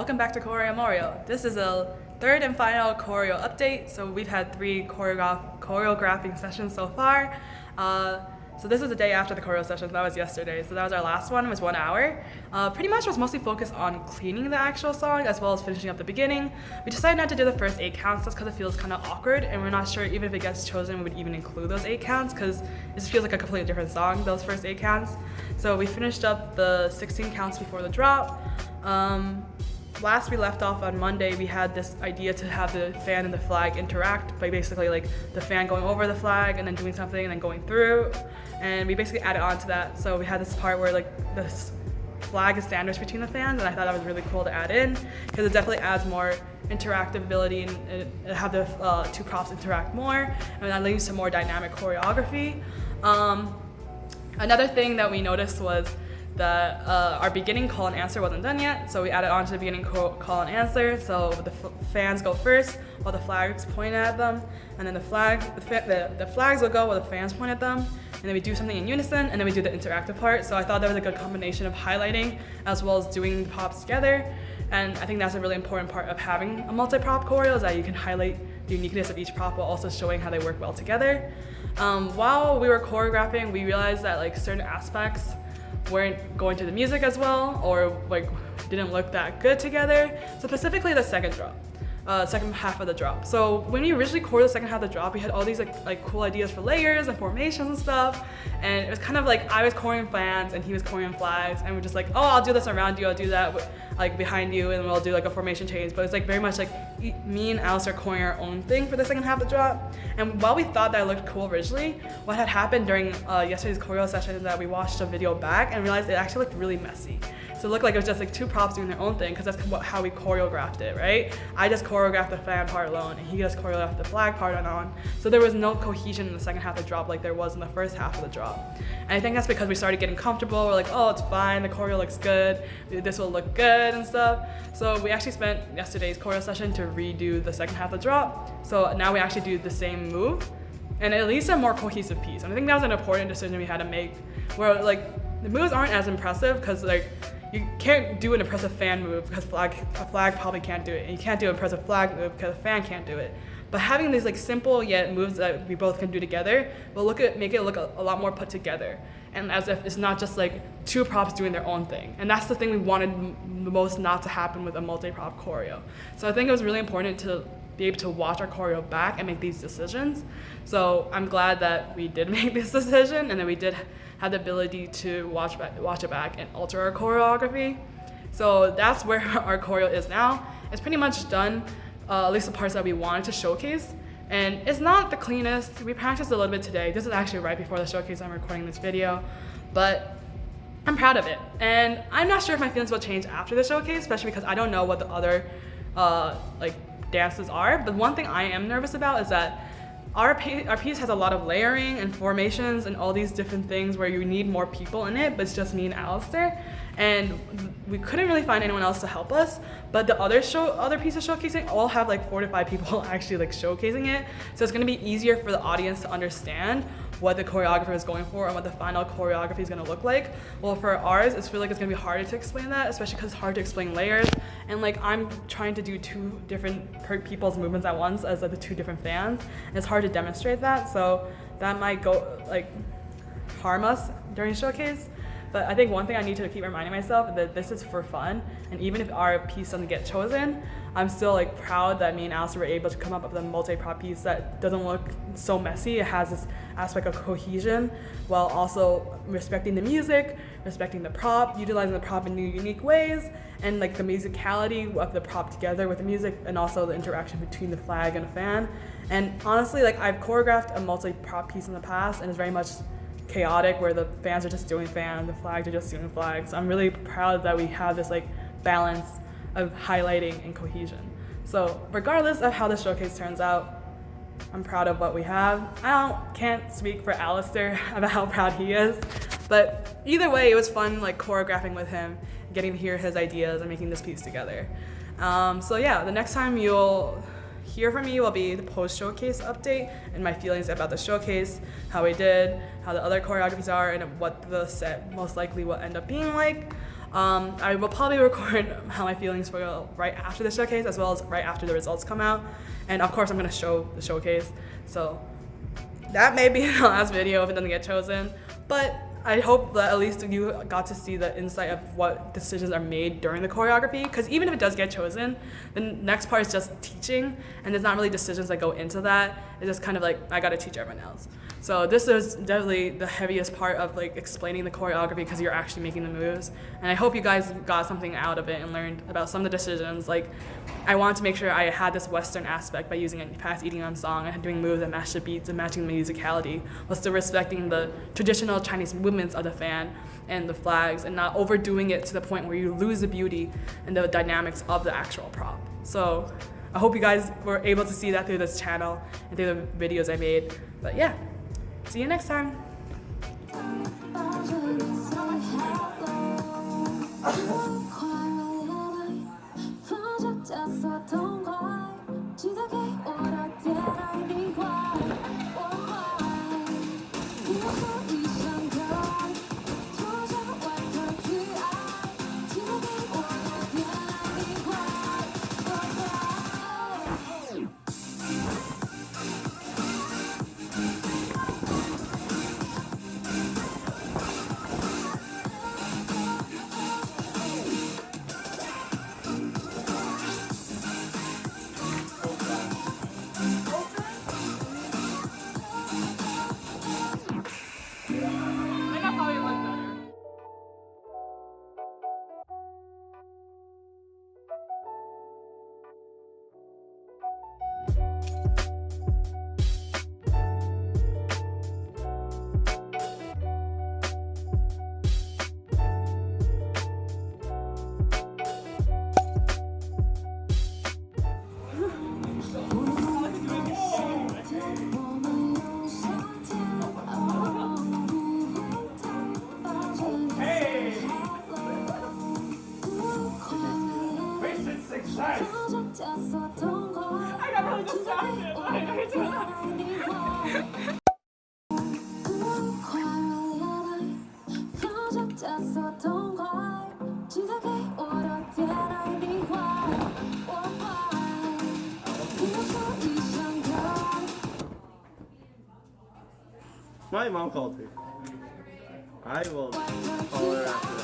welcome back to ChoreoMoreo. This is a third and final choreo update. So we've had 3 choreographing sessions so far. So this is the day after the choreo session. That was yesterday. So that was our last one. It was 1 hour. Pretty much was mostly focused on cleaning the actual song as well as finishing up the beginning. We decided not to do the first 8 counts just because it feels kind of awkward, and we're not sure even if it gets chosen we would even include those 8 counts because it just feels like a completely different song, those first 8 counts. So we finished up the 16 counts before the drop. Last we left off on Monday, we had this idea to have the fan and the flag interact by basically like the fan going over the flag and then doing something and then going through. And we basically added on to that. So we had this part where like this flag is sandwiched between the fans, and I thought that was really cool to add in because it definitely adds more interactive ability and have the 2 props interact more, and that leads to more dynamic choreography. Another thing that we noticed was that our beginning call and answer wasn't done yet, so we added on to the beginning call and answer. So the fans go first while the flags point at them, and then the flags will go while the fans point at them, and then we do something in unison, and then we do the interactive part. So I thought that was a good combination of highlighting as well as doing the props together, and I think that's a really important part of having a multi-prop choreo, is that you can highlight the uniqueness of each prop while also showing how they work well together. While we were choreographing, we realized that like certain aspects weren't going to the music as well, or like didn't look that good together. So specifically the second half of the drop. So when we originally recorded the second half of the drop, we had all these like cool ideas for layers and formations and stuff, and it was kind of like I was choreoing fans and he was choreoing flags, and we're just like, oh, I'll do this around you, I'll do that like behind you, and we'll do like a formation change. But it's like very much like me and Allister choreoing our own thing for the second half of the drop. And while we thought that it looked cool originally, what had happened during yesterday's choreo session is that we watched a video back and realized it actually looked really messy. So it looked like it was just like 2 props doing their own thing, because that's how we choreographed it, right? I just choreographed the fan part alone, and he just choreographed the flag part alone. So there was no cohesion in the second half of the drop like there was in the first half of the drop. And I think that's because we started getting comfortable. We're like, oh, it's fine, the choreo looks good, this will look good and stuff. So we actually spent yesterday's choreo session to redo the second half of the drop. So now we actually do the same move, and it leads to a more cohesive piece. And I think that was an important decision we had to make, where like the moves aren't as impressive because like you can't do an impressive fan move because a flag probably can't do it, and you can't do an impressive flag move because a fan can't do it. But having these like simple yet moves that we both can do together will make it look a lot more put together, and as if it's not just like 2 props doing their own thing. And that's the thing we wanted the most not to happen with a multi-prop choreo. So I think it was really important to be able to watch our choreo back and make these decisions. So I'm glad that we did make this decision, and that we did have the ability to watch it back and alter our choreography. So that's where our choreo is now. It's pretty much done, at least the parts that we wanted to showcase. And it's not the cleanest. We practiced a little bit today. This is actually right before the showcase I'm recording this video, but I'm proud of it. And I'm not sure if my feelings will change after the showcase, especially because I don't know what the other dances are. But one thing I am nervous about is that our piece has a lot of layering and formations and all these different things where you need more people in it, but it's just me and Allister. And we couldn't really find anyone else to help us, but the other pieces showcasing all have like 4 to 5 people actually like showcasing it. So it's gonna be easier for the audience to understand what the choreographer is going for and what the final choreography is gonna look like. Well, for ours, I feel like it's gonna be harder to explain that, especially because it's hard to explain layers. And like I'm trying to do 2 different people's movements at once as like the 2 different fans, and it's hard to demonstrate that. So that might go like harm us during showcase. But I think one thing I need to keep reminding myself is that this is for fun, and even if our piece doesn't get chosen, I'm still like proud that me and Allister were able to come up with a multi-prop piece that doesn't look so messy. It has this aspect of cohesion while also respecting the music, respecting the prop, utilizing the prop in new unique ways, and like the musicality of the prop together with the music, and also the interaction between the flag and the fan. And honestly, like I've choreographed a multi-prop piece in the past, and it's very much chaotic where the fans are just doing fan, the flags are just doing flags. So I'm really proud that we have this like balance of highlighting and cohesion. So regardless of how the showcase turns out, I'm proud of what we have. Can't speak for Allister about how proud he is, but either way, it was fun like choreographing with him, getting to hear his ideas and making this piece together. So yeah, the next time you'll hear from me will be the post-showcase update and my feelings about the showcase, how we did, how the other choreographies are, and what the set most likely will end up being like. I will probably record how my feelings feel right after the showcase, as well as right after the results come out. And of course, I'm gonna show the showcase. So that may be the last video if it doesn't get chosen. But I hope that at least you got to see the insight of what decisions are made during the choreography. Because even if it does get chosen, the next part is just teaching, and there's not really decisions that go into that. It's just kind of like, I gotta teach everyone else. So this is definitely the heaviest part of like explaining the choreography, because you're actually making the moves. And I hope you guys got something out of it and learned about some of the decisions. Like, I wanted to make sure I had this Western aspect by using a fast eating on song and doing moves that match the beats and matching the musicality, while still respecting the traditional Chinese movements of the fan and the flags, and not overdoing it to the point where you lose the beauty and the dynamics of the actual prop. So I hope you guys were able to see that through this channel and through the videos I made. But yeah, see you next time. I got really My mom called her. I will call her after.